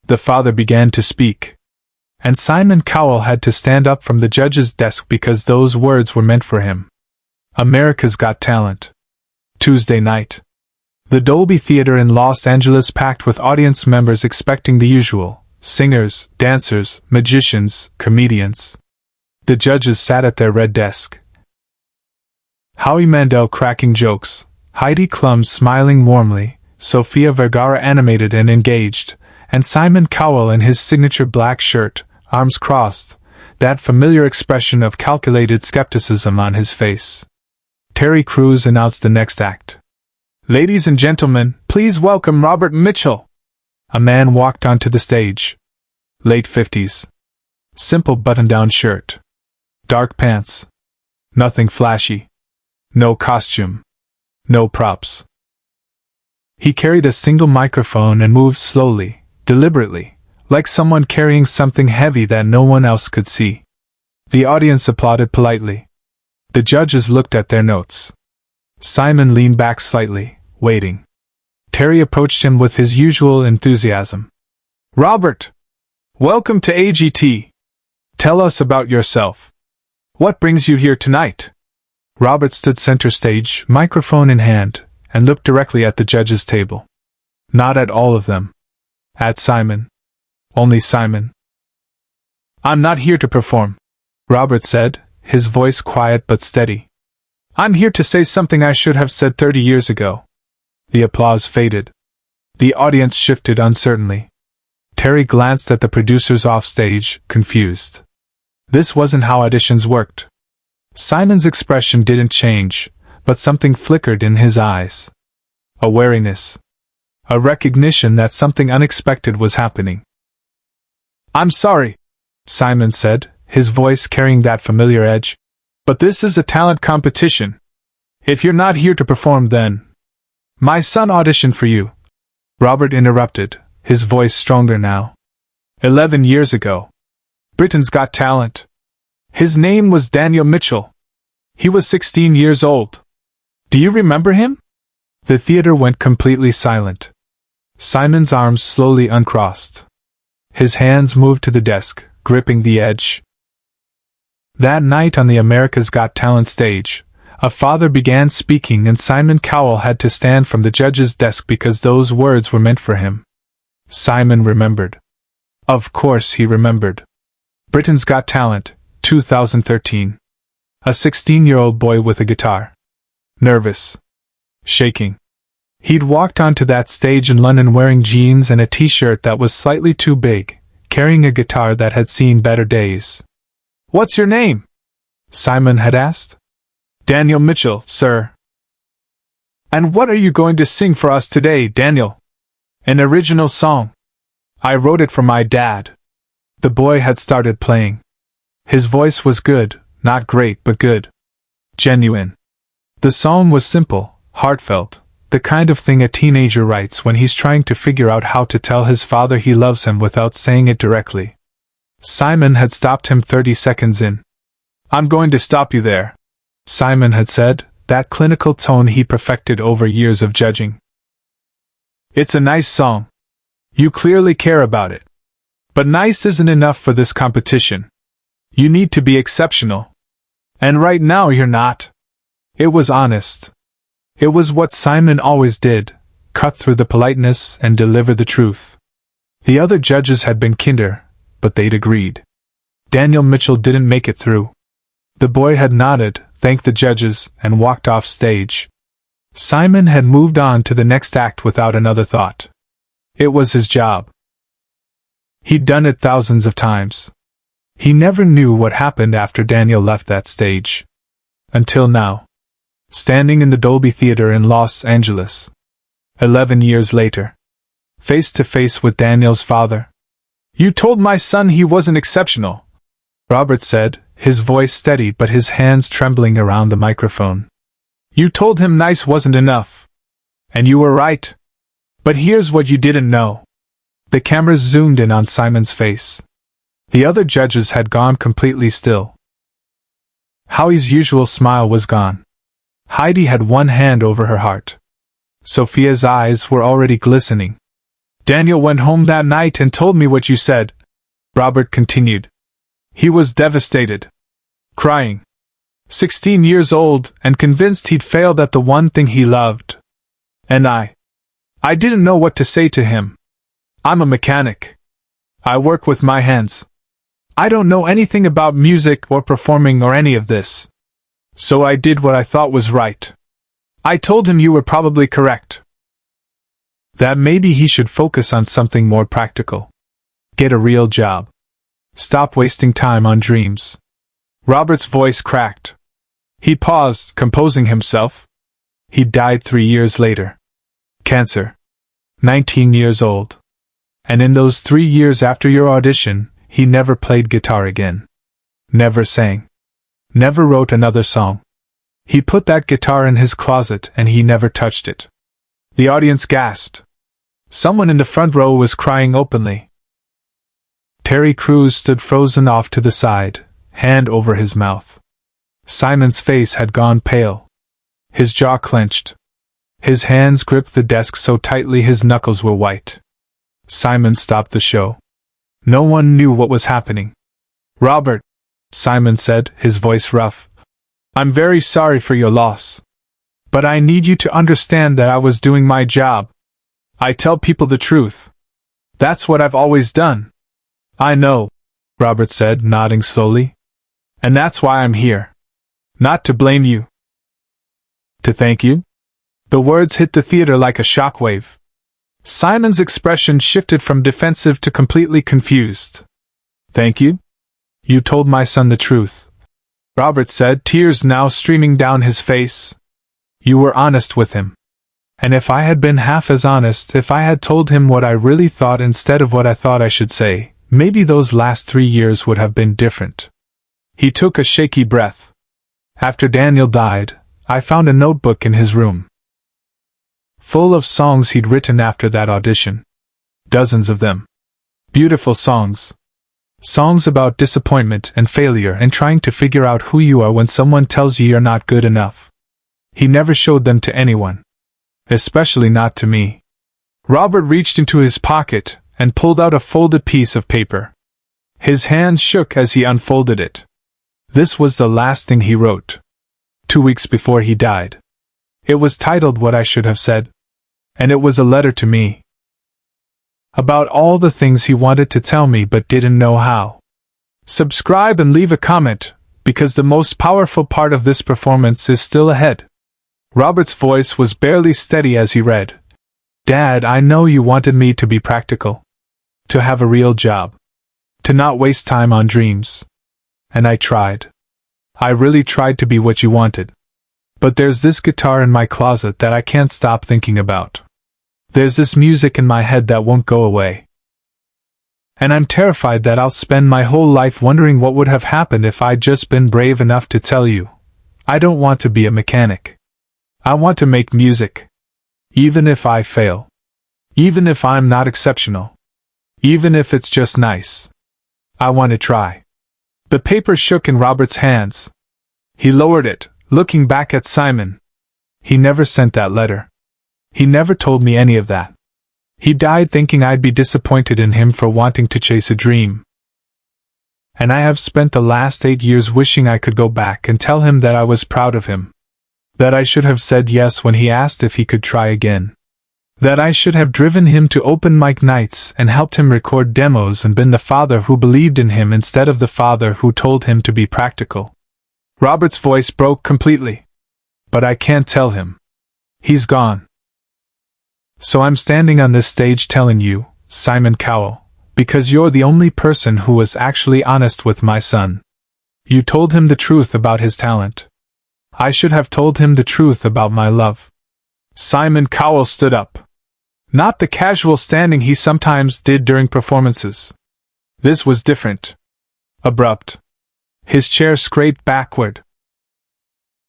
The father began to speak. And Simon Cowell had to stand up from the judge's desk because those words were meant for him. America's Got Talent. Tuesday night. The Dolby Theater in Los Angeles packed with audience members expecting the usual: singers, dancers, magicians, comedians. The judges sat at their red desk. Howie Mandel cracking jokes, Heidi Klum smiling warmly, Sofia Vergara animated and engaged, and Simon Cowell in his signature black shirt, arms crossed, that familiar expression of calculated skepticism on his face. Terry Crews announced the next act. "Ladies and gentlemen, please welcome Robert Mitchell." A man walked onto the stage. Late 50s. Simple button-down shirt. Dark pants. Nothing flashy. No costume. No props. He carried a single microphone and moved slowly, deliberately, like someone carrying something heavy that no one else could see. The audience applauded politely. The judges looked at their notes. Simon leaned back slightly, waiting. Terry approached him with his usual enthusiasm. "Robert! Welcome to AGT. Tell us about yourself. What brings you here tonight?" Robert stood center stage, microphone in hand, and looked directly at the judges' table. Not at all of them. At Simon. Only Simon. "I'm not here to perform," Robert said, his voice quiet but steady. "I'm here to say something I should have said 30 years ago." The applause faded. The audience shifted uncertainly. Terry glanced at the producers offstage, confused. This wasn't how auditions worked. Simon's expression didn't change, but something flickered in his eyes. A wariness. A recognition that something unexpected was happening. "I'm sorry," Simon said, his voice carrying that familiar edge, "but this is a talent competition. If you're not here to perform, then—" "My son auditioned for you," Robert interrupted, his voice stronger now. 11 years ago. Britain's Got Talent. His name was Daniel Mitchell. He was 16 years old. Do you remember him?" The theater went completely silent. Simon's arms slowly uncrossed. His hands moved to the desk, gripping the edge. That night on the America's Got Talent stage, a father began speaking and Simon Cowell had to stand from the judge's desk because those words were meant for him. Simon remembered. Of course he remembered. Britain's Got Talent, 2013. A 16-year-old boy with a guitar. Nervous. Shaking. He'd walked onto that stage in London wearing jeans and a t-shirt that was slightly too big, carrying a guitar that had seen better days. "What's your name?" Simon had asked. "Daniel Mitchell, sir." "And what are you going to sing for us today, Daniel?" "An original song. I wrote it for my dad." The boy had started playing. His voice was good, not great but good. Genuine. The song was simple, heartfelt, the kind of thing a teenager writes when he's trying to figure out how to tell his father he loves him without saying it directly. Simon had stopped him 30 seconds in. "I'm going to stop you there," Simon had said, that clinical tone he perfected over years of judging. "It's a nice song. You clearly care about it. But nice isn't enough for this competition. You need to be exceptional. And right now you're not." It was honest. It was what Simon always did, cut through the politeness and deliver the truth. The other judges had been kinder, but they'd agreed. Daniel Mitchell didn't make it through. The boy had nodded, thanked the judges, and walked off stage. Simon had moved on to the next act without another thought. It was his job. He'd done it thousands of times. He never knew what happened after Daniel left that stage. Until now. Standing in the Dolby Theater in Los Angeles. 11 years later. Face to face with Daniel's father. "You told my son he wasn't exceptional," Robert said, his voice steady but his hands trembling around the microphone. "You told him nice wasn't enough. And you were right. But here's what you didn't know." The cameras zoomed in on Simon's face. The other judges had gone completely still. Howie's usual smile was gone. Heidi had one hand over her heart. Sophia's eyes were already glistening. Daniel went home that night and told me what you said, Robert continued. He was devastated. Crying. 16 years old and convinced he'd failed at the one thing he loved. And I didn't know what to say to him. I'm a mechanic. I work with my hands. I don't know anything about music or performing or any of this. So I did what I thought was right. I told him you were probably correct. That maybe he should focus on something more practical. Get a real job. Stop wasting time on dreams. Robert's voice cracked. He paused, composing himself. He died 3 years later. Cancer. 19 years old. And in those 3 years after your audition, he never played guitar again. Never sang. Never wrote another song. He put that guitar in his closet and he never touched it. The audience gasped. Someone in the front row was crying openly. Terry Crews stood frozen off to the side, hand over his mouth. Simon's face had gone pale. His jaw clenched. His hands gripped the desk so tightly his knuckles were white. Simon stopped the show. No one knew what was happening. Robert, Simon said, his voice rough. I'm very sorry for your loss. But I need you to understand that I was doing my job. I tell people the truth. That's what I've always done. I know, Robert said, nodding slowly. And that's why I'm here. Not to blame you. To thank you? The words hit the theater like a shockwave. Simon's expression shifted from defensive to completely confused. Thank you? You told my son the truth, Robert said, tears now streaming down his face. You were honest with him. And if I had been half as honest, if I had told him what I really thought instead of what I thought I should say, maybe those last 3 years would have been different. He took a shaky breath. After Daniel died, I found a notebook in his room. Full of songs he'd written after that audition. Dozens of them. Beautiful songs. Songs about disappointment and failure and trying to figure out who you are when someone tells you you're not good enough. He never showed them to anyone. Especially not to me. Robert reached into his pocket and pulled out a folded piece of paper. His hands shook as he unfolded it. This was the last thing he wrote. 2 weeks before he died. It was titled What I Should Have Said. And it was a letter to me. About all the things he wanted to tell me but didn't know how. Subscribe and leave a comment, because the most powerful part of this performance is still ahead. Robert's voice was barely steady as he read. Dad, I know you wanted me to be practical. To have a real job. To not waste time on dreams. And I tried. I really tried to be what you wanted. But there's this guitar in my closet that I can't stop thinking about. There's this music in my head that won't go away. And I'm terrified that I'll spend my whole life wondering what would have happened if I'd just been brave enough to tell you. I don't want to be a mechanic. I want to make music. Even if I fail. Even if I'm not exceptional. Even if it's just nice. I want to try. The paper shook in Robert's hands. He lowered it, looking back at Simon. He never sent that letter. He never told me any of that. He died thinking I'd be disappointed in him for wanting to chase a dream. And I have spent the last 8 years wishing I could go back and tell him that I was proud of him. That I should have said yes when he asked if he could try again. That I should have driven him to open mic nights and helped him record demos and been the father who believed in him instead of the father who told him to be practical. Robert's voice broke completely. But I can't tell him. He's gone. So I'm standing on this stage telling you, Simon Cowell, because you're the only person who was actually honest with my son. You told him the truth about his talent. I should have told him the truth about my love. Simon Cowell stood up. Not the casual standing he sometimes did during performances. This was different. Abrupt. His chair scraped backward.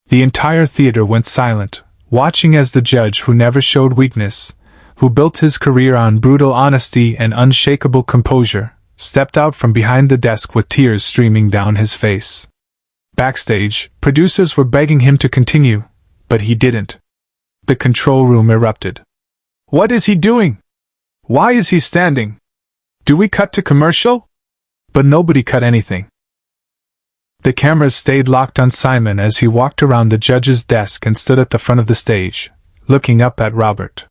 The entire theater went silent, watching as the judge who never showed weakness, who built his career on brutal honesty and unshakable composure, stepped out from behind the desk with tears streaming down his face. Backstage, producers were begging him to continue, but he didn't. The control room erupted. What is he doing? Why is he standing? Do we cut to commercial? But nobody cut anything. The cameras stayed locked on Simon as he walked around the judge's desk and stood at the front of the stage, looking up at Robert.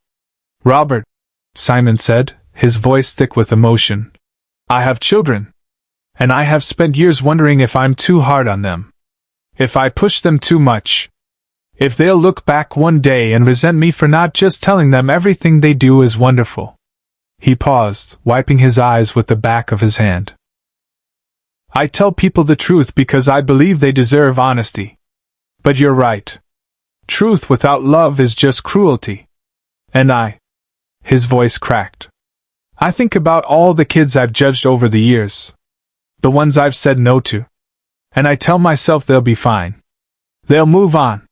Robert, Simon said, his voice thick with emotion. I have children. And I have spent years wondering if I'm too hard on them. If I push them too much. If they'll look back one day and resent me for not just telling them everything they do is wonderful. He paused, wiping his eyes with the back of his hand. I tell people the truth because I believe they deserve honesty. But you're right. Truth without love is just cruelty. And his voice cracked. I think about all the kids I've judged over the years. The ones I've said no to. And I tell myself they'll be fine. They'll move on.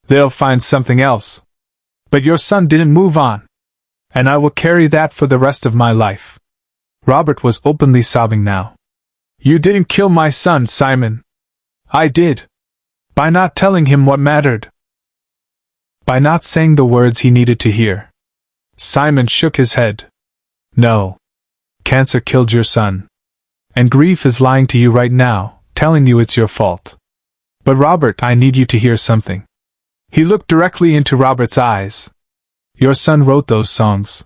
They'll find something else. But your son didn't move on. And I will carry that for the rest of my life. Robert was openly sobbing now. You didn't kill my son, Simon. I did. By not telling him what mattered. By not saying the words he needed to hear. Simon shook his head. No. Cancer killed your son. And grief is lying to you right now, telling you it's your fault. But Robert, I need you to hear something. He looked directly into Robert's eyes. Your son wrote those songs.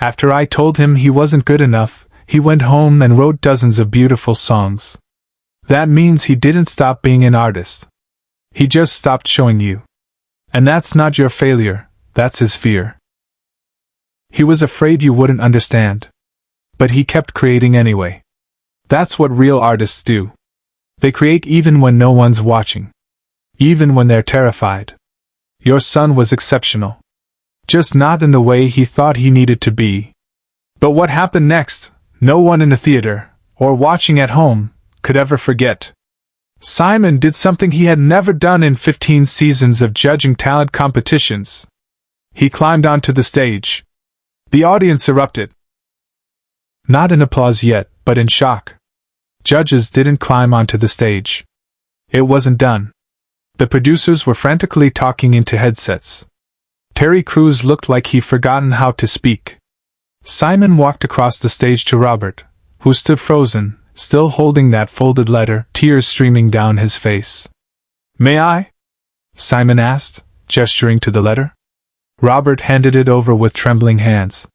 After I told him he wasn't good enough, he went home and wrote dozens of beautiful songs. That means he didn't stop being an artist. He just stopped showing you. And that's not your failure, that's his fear. He was afraid you wouldn't understand. But he kept creating anyway. That's what real artists do. They create even when no one's watching. Even when they're terrified. Your son was exceptional. Just not in the way he thought he needed to be. But what happened next, no one in the theater, or watching at home, could ever forget. Simon did something he had never done in 15 seasons of judging talent competitions. He climbed onto the stage. The audience erupted. Not in applause yet, but in shock. Judges didn't climb onto the stage. It wasn't done. The producers were frantically talking into headsets. Terry Crews looked like he'd forgotten how to speak. Simon walked across the stage to Robert, who stood frozen, still holding that folded letter, tears streaming down his face. May I? Simon asked, gesturing to the letter. Robert handed it over with trembling hands.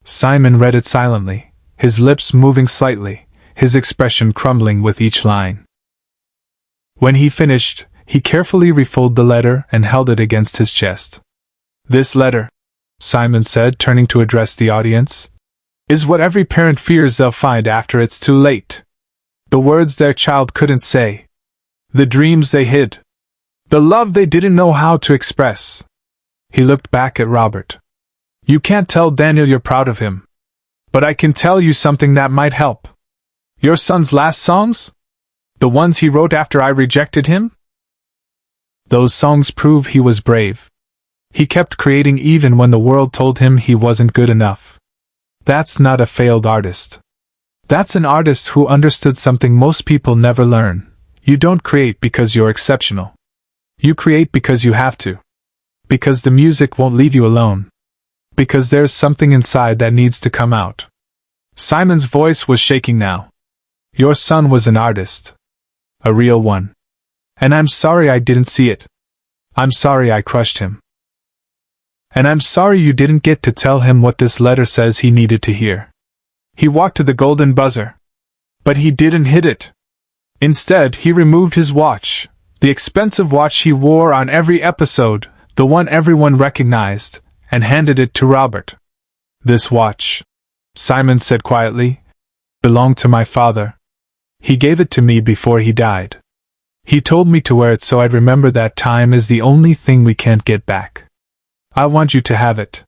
Simon read it silently, his lips moving slightly, his expression crumbling with each line. When he finished, he carefully refolded the letter and held it against his chest. This letter, Simon said, turning to address the audience, is what every parent fears they'll find after it's too late. The words their child couldn't say. The dreams they hid. The love they didn't know how to express. He looked back at Robert. You can't tell Daniel you're proud of him. But I can tell you something that might help. Your son's last songs? The ones he wrote after I rejected him? Those songs prove he was brave. He kept creating even when the world told him he wasn't good enough. That's not a failed artist. That's an artist who understood something most people never learn. You don't create because you're exceptional. You create because you have to. Because the music won't leave you alone. Because there's something inside that needs to come out. Simon's voice was shaking now. Your son was an artist. A real one. And I'm sorry I didn't see it. I'm sorry I crushed him. And I'm sorry you didn't get to tell him what this letter says he needed to hear. He walked to the golden buzzer. But he didn't hit it. Instead, he removed his watch, the expensive watch he wore on every episode, the one everyone recognized, and handed it to Robert. This watch, Simon said quietly, belonged to my father. He gave it to me before he died. He told me to wear it so I'd remember that time is the only thing we can't get back. I want you to have it.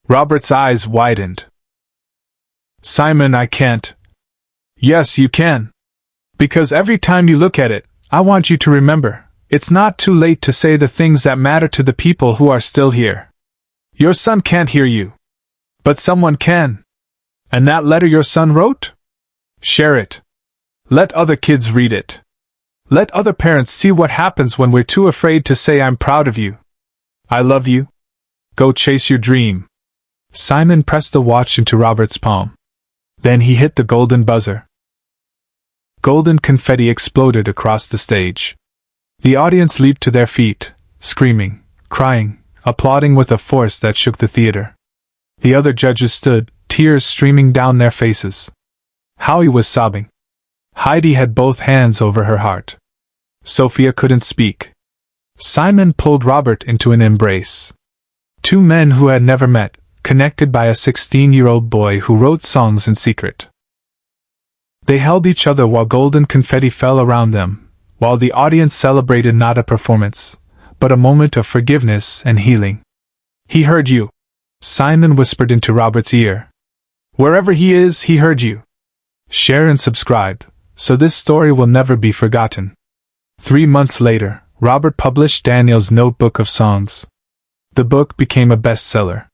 Robert's eyes widened. Simon, I can't. Yes, you can. Because every time you look at it, I want you to remember, it's not too late to say the things that matter to the people who are still here. Your son can't hear you. But someone can. And that letter your son wrote? Share it. Let other kids read it. Let other parents see what happens when we're too afraid to say I'm proud of you. I love you. Go chase your dream. Simon pressed the watch into Robert's palm. Then he hit the golden buzzer. Golden confetti exploded across the stage. The audience leaped to their feet, screaming, crying, applauding with a force that shook the theater. The other judges stood, tears streaming down their faces. Howie was sobbing. Heidi had both hands over her heart. Sophia couldn't speak. Simon pulled Robert into an embrace. Two men who had never met, connected by a 16-year-old boy who wrote songs in secret. They held each other while golden confetti fell around them, while the audience celebrated not a performance, but a moment of forgiveness and healing. "He heard you," Simon whispered into Robert's ear. "Wherever he is, he heard you." Share and subscribe, so this story will never be forgotten. 3 months later, Robert published Daniel's Notebook of Songs. The book became a bestseller.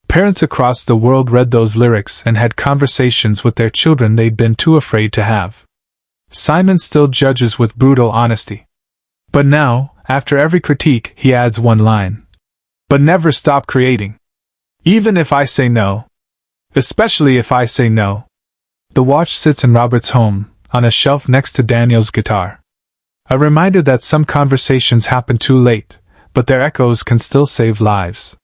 Parents across the world read those lyrics and had conversations with their children they'd been too afraid to have. Simon still judges with brutal honesty. But now, after every critique, he adds one line. "But never stop creating. Even if I say no. Especially if I say no." The watch sits in Robert's home, on a shelf next to Daniel's guitar. A reminder that some conversations happen too late, but their echoes can still save lives.